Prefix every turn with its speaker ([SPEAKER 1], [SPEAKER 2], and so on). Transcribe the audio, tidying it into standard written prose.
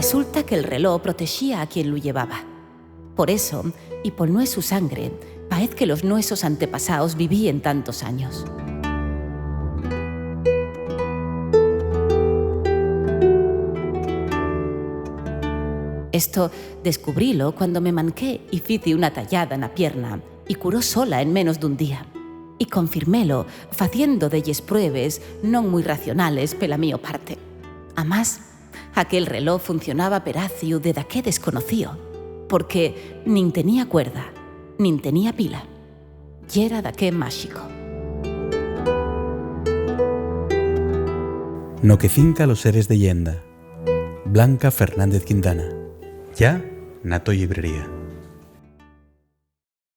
[SPEAKER 1] Resulta que el reloj protegía a quien lo llevaba. Por eso, y por no es su sangre, parece que los nuestros antepasados vivían tantos años. Esto descubrílo cuando me manqué y fice una tallada na pierna y curó sola en menos dun día. Y confirmélo faciendo delles pruebes non moi racionales pela mío parte. Amás, aquel reloj funcionaba peracio de daqué desconocío, porque nin tenía cuerda, nin tenía pila. Y era daqué máxico.
[SPEAKER 2] No que finca los seres de leyenda. Blanca Fernández Quintana. Ya na to llibrería.